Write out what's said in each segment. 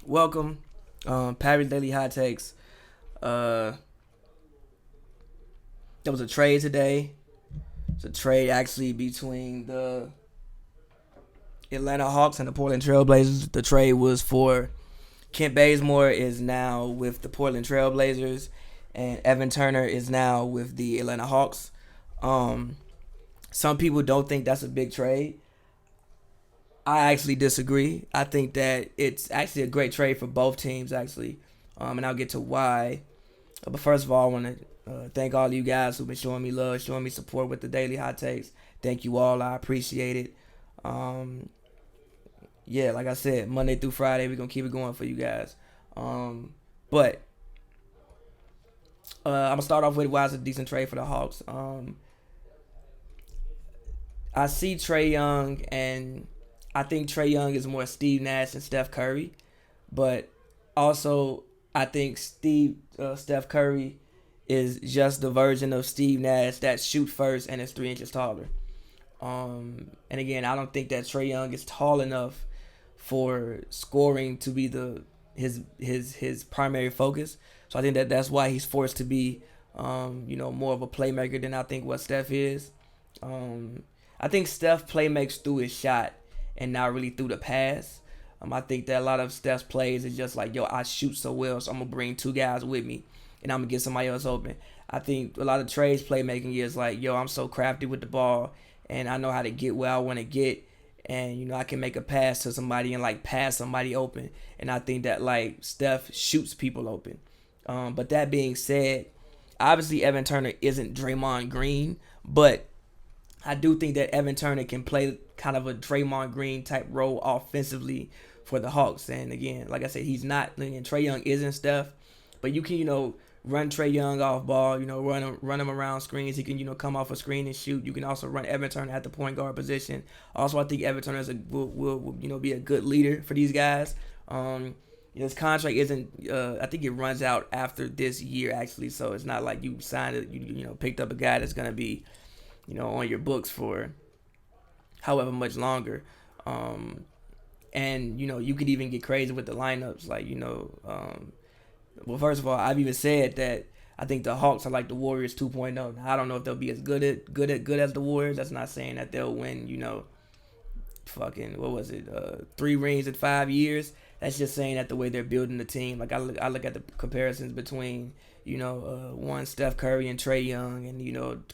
Welcome, Pavy Daily Hot Takes. Uh, there was a trade today. It's a trade actually between the Atlanta Hawks and the Portland Trailblazers. The trade was for Kent Bazemore is now with the Portland Trailblazers, and Evan Turner is now with the Atlanta Hawks. Um, some people don't think that's a big trade. I actually disagree. I think that it's actually a great trade for both teams, actually, and I'll get to why. But first of all, I want to thank all of you guys who've been showing me love, showing me support with the daily hot takes. Thank you all. I appreciate it. Um, yeah, like I said, Monday through Friday, we're going to keep it going for you guys. But I'm going to start off with why it's a decent trade for the Hawks. I see Trey Young, and I think Trey Young is more Steve Nash and Steph Curry. But also, I think Steph Curry is just the version of Steve Nash that shoot first and is 3 inches taller. And again, I don't think that Trey Young is tall enough for scoring to be his primary focus. So I think that that's why he's forced to be more of a playmaker than I think what Steph is. Um, I think Steph play makes through his shot and not really through the pass. I think that a lot of Steph's plays is just like, yo, I shoot so well, so I'm gonna bring two guys with me, and I'm gonna get somebody else open. I think a lot of Trey's playmaking is like, yo, I'm so crafty with the ball, and I know how to get where I want to get, and I can make a pass to somebody and like pass somebody open, and I think that like Steph shoots people open. But that being said, obviously Evan Turner isn't Draymond Green, but I do think that Evan Turner can play kind of a Draymond Green type role offensively for the Hawks. And again, like I said, he's not. Again, Trey Young isn't Steph, but you can run Trey Young off ball. Run him around screens. He can come off a screen and shoot. You can also run Evan Turner at the point guard position. Also, I think Evan Turner will be a good leader for these guys. His contract isn't. I think it runs out after this year actually, so it's not like you signed it. Picked up a guy that's gonna be on your books for however much longer. And you could even get crazy with the lineups. Like well, first of all, I've even said that I think the Hawks are like the Warriors 2.0. Now, I don't know if they'll be as good as the Warriors. That's not saying that they'll win. Fucking what was it? 3 rings in 5 years. That's just saying that the way they're building the team. Like I look at the comparisons between one Steph Curry and Trey Young, and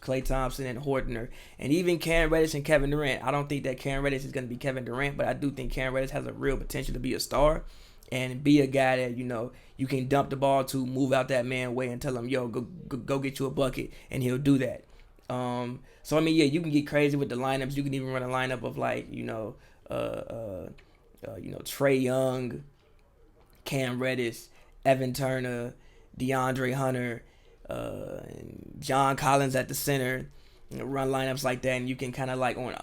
Klay Thompson and Horton, and even Cam Reddish and Kevin Durant. I don't think that Cam Reddish is going to be Kevin Durant, but I do think Cam Reddish has a real potential to be a star and be a guy that you can dump the ball to, move out that man way, and tell him, yo, go get you a bucket, and he'll do that. So I mean, yeah, you can get crazy with the lineups. You can even run a lineup of like Trey Young, Cam Reddish, Evan Turner, DeAndre Hunter, and John Collins at the center. Run lineups like that, and you can kind of like on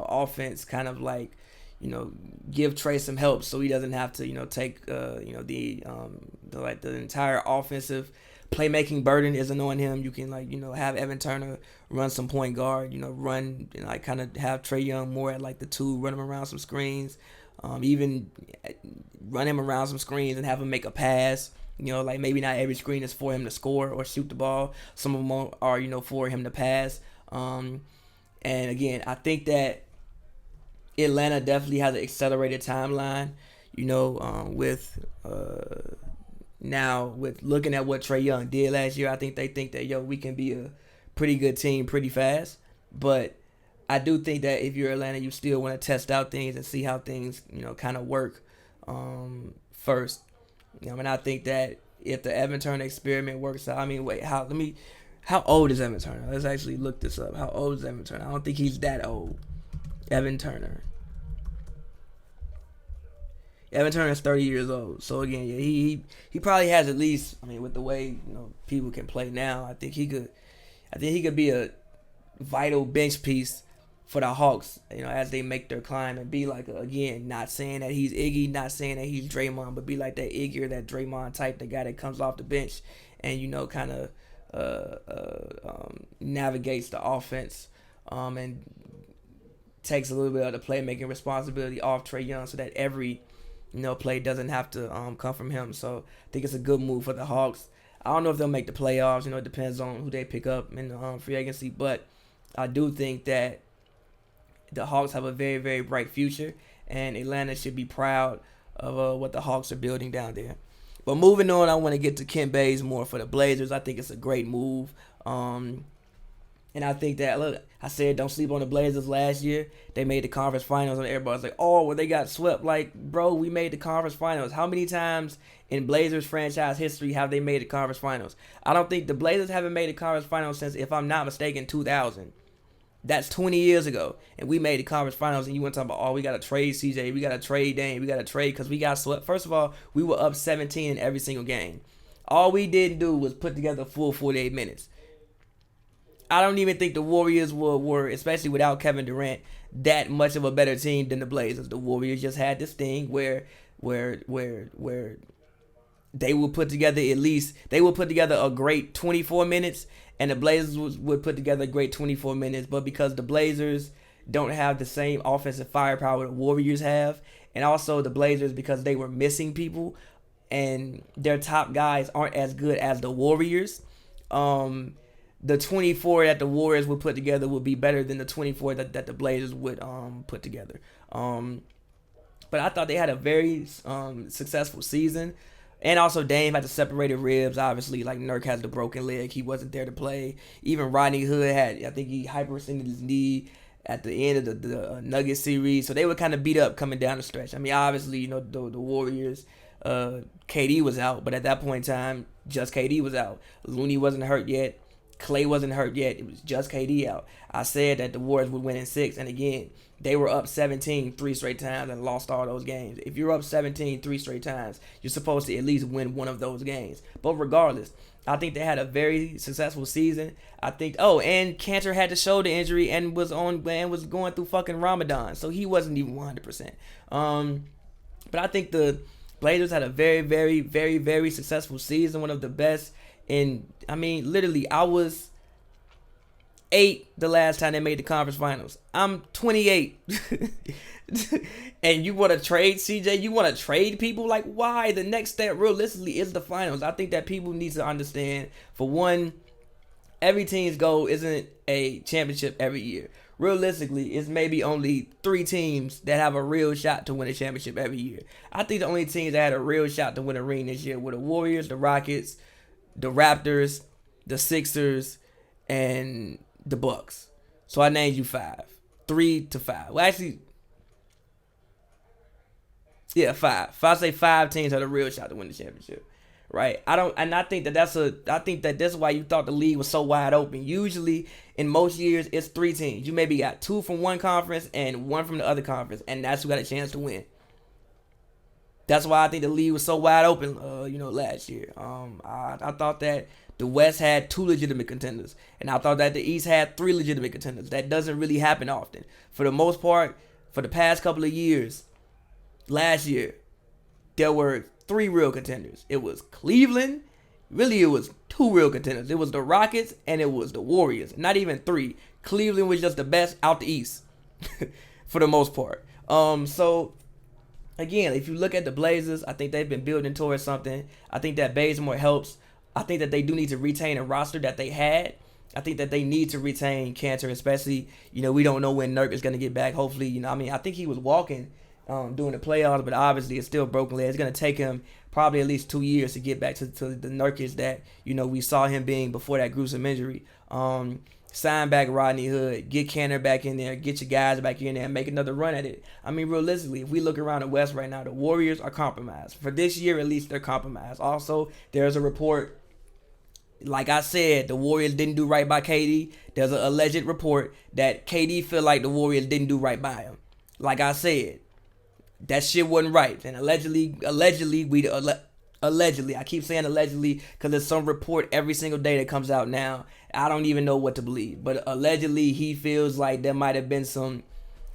offense, kind of like give Trey some help so he doesn't have to take the entire offensive playmaking burden isn't on him. You can have Evan Turner run some point guard, run kind of have Trey Young more at like the two, run him around some screens, even run him around some screens and have him make a pass. Like maybe not every screen is for him to score or shoot the ball. Some of them are for him to pass. And again, I think that Atlanta definitely has an accelerated timeline. With now with looking at what Trey Young did last year, I think they think that we can be a pretty good team pretty fast. But I do think that if you're Atlanta, you still want to test out things and see how things kind of work first. And I think that if the Evan Turner experiment works out, I mean, wait, how old is Evan Turner? Let's actually look this up. How old is Evan Turner? I don't think he's that old. Evan Turner. Evan Turner is 30 years old. So again, yeah, he probably has at least. I mean, with the way people can play now, I think he could be a vital bench piece for the Hawks, as they make their climb and be like, again, not saying that he's Iggy, not saying that he's Draymond, but be like that Iggy or that Draymond type, the guy that comes off the bench and kind of navigates the offense and takes a little bit of the playmaking responsibility off Trey Young, so that every play doesn't have to come from him. So I think it's a good move for the Hawks. I don't know if they'll make the playoffs. It depends on who they pick up in the free agency. But I do think that the Hawks have a very, very bright future, and Atlanta should be proud of what the Hawks are building down there. But moving on, I want to get to Kent Bazemore for the Blazers. I think it's a great move. And I think that, look, I said don't sleep on the Blazers last year. They made the conference finals, and everybody's like, oh, well, they got swept. Like, bro, we made the conference finals. How many times in Blazers franchise history have they made the conference finals? I don't think the Blazers haven't made the conference finals since, if I'm not mistaken, 2000. That's 20 years ago, and we made the conference finals, and you want to talk about, oh, we got to trade CJ, we got to trade Dame, we got to trade because we got swept. First of all, we were up 17 in every single game. All we didn't do was put together a full 48 minutes. I don't even think the Warriors were, especially without Kevin Durant, that much of a better team than the Blazers. The Warriors just had this thing where they would put together a great 24 minutes, and the Blazers would put together a great 24 minutes. But because the Blazers don't have the same offensive firepower the Warriors have, and also the Blazers, because they were missing people, and their top guys aren't as good as the Warriors, the 24 that the Warriors would put together would be better than the 24 that the Blazers would put together. But I thought they had a very successful season. And also Dame had the separated ribs, obviously. Like, Nurk has the broken leg. He wasn't there to play. Even Rodney Hood I think he hyperextended his knee at the end of the Nuggets series. So they were kind of beat up coming down the stretch. I mean, obviously, the Warriors, KD was out. But at that point in time, just KD was out. Looney wasn't hurt yet. Clay wasn't hurt yet. It was just KD out. I said that the Warriors would win in 6. And again, they were up 17 3 straight times and lost all those games. If you're up 17 3 straight times, you're supposed to at least win one of those games. But regardless, I think they had a very successful season. I think, and Cantor had the shoulder injury and was going through fucking Ramadan. So he wasn't even 100%. But I think the Blazers had a very, very, very, very successful season. One of the best. And, I mean, literally, I was 8 the last time they made the conference finals. I'm 28. And you want to trade CJ? You want to trade people? Like, why? The next step, realistically, is the finals. I think that people need to understand, for one, every team's goal isn't a championship every year. Realistically, it's maybe only 3 teams that have a real shot to win a championship every year. I think the only teams that had a real shot to win a ring this year were the Warriors, the Rockets, the Raptors, the Sixers, and the Bucks. So I named you 5. 3 to 5. Well, actually, yeah, 5. If I say 5 teams had a real shot to win the championship, right? I think that that's why you thought the league was so wide open. Usually, in most years, it's 3 teams. You maybe got 2 from one conference and 1 from the other conference, and that's who got a chance to win. That's why I think the league was so wide open, last year. I thought that the West had 2 legitimate contenders, and I thought that the East had 3 legitimate contenders. That doesn't really happen often. For the most part, for the past couple of years, last year, there were 3 real contenders. It was Cleveland. Really, it was 2 real contenders. It was the Rockets, and it was the Warriors. Not even 3. Cleveland was just the best out the East, for the most part. So, again, if you look at the Blazers, I think they've been building towards something. I think that Bazemore helps. I think that they do need to retain a roster that they had. I think that they need to retain Cantor, especially, we don't know when Nurk is going to get back. Hopefully, I think he was walking during the playoffs, but obviously it's still broken leg. It's going to take him probably at least 2 years to get back to the Nurkic that, we saw him being before that gruesome injury. Sign back Rodney Hood, get Cantor back in there, get your guys back in there, and make another run at it. I mean, realistically, if we look around the West right now, the Warriors are compromised. For this year, at least, they're compromised. Also, there's a report, like I said, the Warriors didn't do right by KD. There's an alleged report that KD feel like the Warriors didn't do right by him. Like I said, that shit wasn't right. And allegedly, I keep saying allegedly because there's some report every single day that comes out now. I don't even know what to believe. But allegedly, he feels like there might have been some,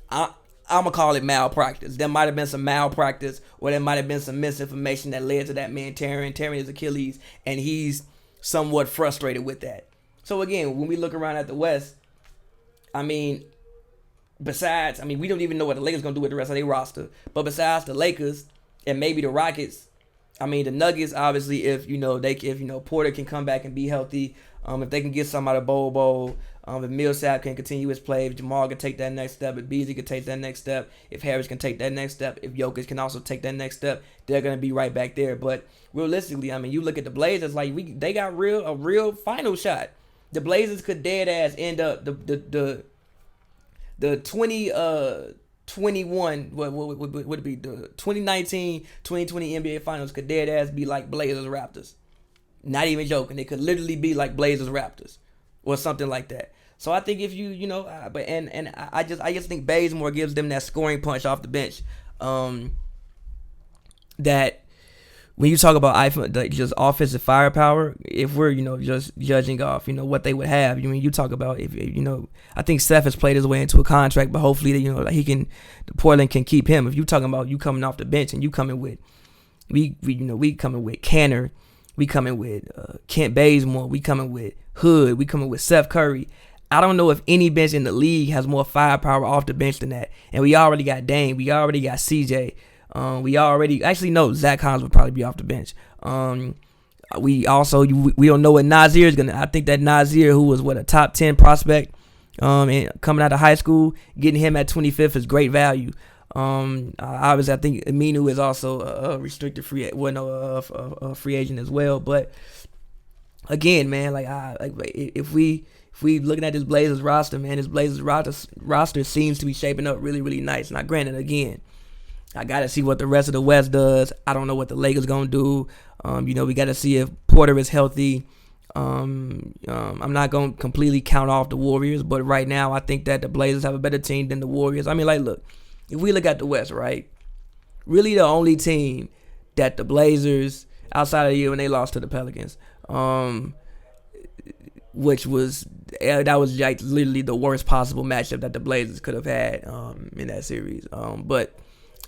I'm going to call it malpractice. There might have been some malpractice, or there might have been some misinformation that led to that man tearing his Achilles, and he's somewhat frustrated with that. So again, when we look around at the West, we don't even know what the Lakers going to do with the rest of their roster. But besides the Lakers, and maybe the Rockets. I mean, the Nuggets, obviously, if Porter can come back and be healthy, if they can get some out of Bowl, if Millsap can continue his play, if Jamal can take that next step, if Beasley can take that next step, if Harris can take that next step, if Jokic can also take that next step, they're gonna be right back there. But realistically, I mean, you look at the Blazers, like they got a real final shot. The Blazers could dead ass end up the 2021 what would it be, the 2019-2020 NBA Finals could dead ass be like Blazers Raptors. Not even joking. They could literally be like Blazers Raptors or something like that. So I think if I just think Bazemore gives them that scoring punch off the bench. That when you talk about just offensive firepower, if we're just judging off what they would have, you talk about if I think Steph has played his way into a contract, but hopefully Portland can keep him. If you talking about you coming off the bench and you coming with we coming with Canner, we coming with Kent Bazemore, we coming with Hood, we coming with Seth Curry. I don't know if any bench in the league has more firepower off the bench than that. And we already got Dame, we already got CJ. Zach Collins would probably be off the bench. We don't know what Nazir is gonna. I think that Nazir, who was a top 10 prospect, and coming out of high school, getting him at 25th is great value. Obviously, I think Aminu is also a restricted free, a free agent as well. But again, man, if we looking at this Blazers roster, man, this Blazers roster seems to be shaping up really, really nice. Now, granted, again, I got to see what the rest of the West does. I don't know what the Lakers going to do. We got to see if Porter is healthy. I'm not going to completely count off the Warriors, but right now I think that the Blazers have a better team than the Warriors. I mean, look, if we look at the West, right, really the only team that the Blazers, outside of the year when they lost to the Pelicans, which was like literally the worst possible matchup that the Blazers could have had in that series. But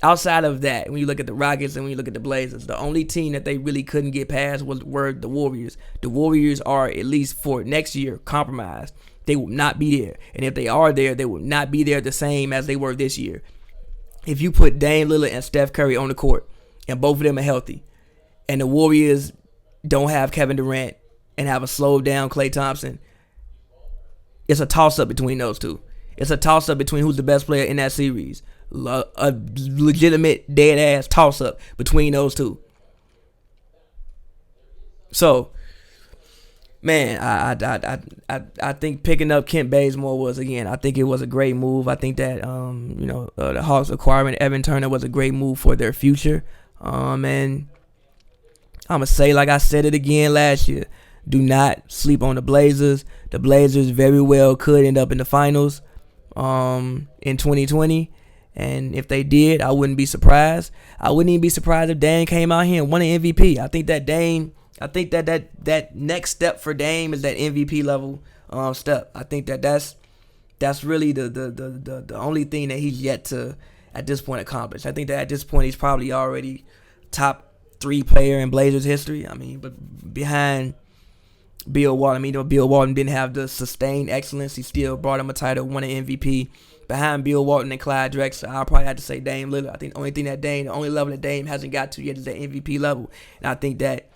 outside of that, when you look at the Rockets and when you look at the Blazers, the only team that they really couldn't get past were the Warriors. The Warriors are, at least for next year, compromised. They will not be there. And if they are there, they will not be there the same as they were this year. If you put Dame Lillard and Steph Curry on the court and both of them are healthy, and the Warriors don't have Kevin Durant and have a slowed down Klay Thompson, it's a toss-up between those two. It's a toss-up between who's the best player in that series. A legitimate dead-ass toss-up between those two. So, man, I think picking up Kent Bazemore was, again, I think it was a great move. I think that, the Hawks acquiring Evan Turner was a great move for their future. And I'm going to say, like I said it again last year, do not sleep on the Blazers. The Blazers very well could end up in the finals in 2020. And if they did, I wouldn't be surprised. I wouldn't even be surprised if Dame came out here and won an MVP. I think that next step for Dame is that MVP level step. I think that's really the only thing that he's yet to, at this point, accomplish. I think that at this point he's probably already top 3 player in Blazers history. I mean, but behind Bill Walton. Bill Walton didn't have the sustained excellence. He still brought him a title, won an MVP. Behind Bill Walton and Clyde Drexler, I'll probably have to say Dame Lillard. I think the only level that Dame hasn't got to yet is that MVP level. And I think that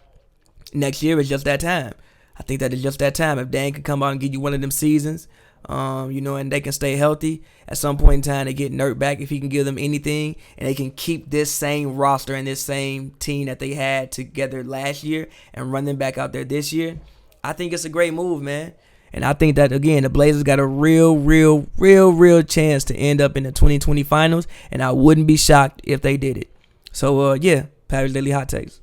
next year is just that time. I think that it's just that time. If Dame can come out and give you one of them seasons, and they can stay healthy, at some point in time they get Nurk back if he can give them anything, and they can keep this same roster and this same team that they had together last year and run them back out there this year, I think it's a great move, man. And I think that, again, the Blazers got a real chance to end up in the 2020 finals, and I wouldn't be shocked if they did it. So, Pavy's Daily Hot Takes.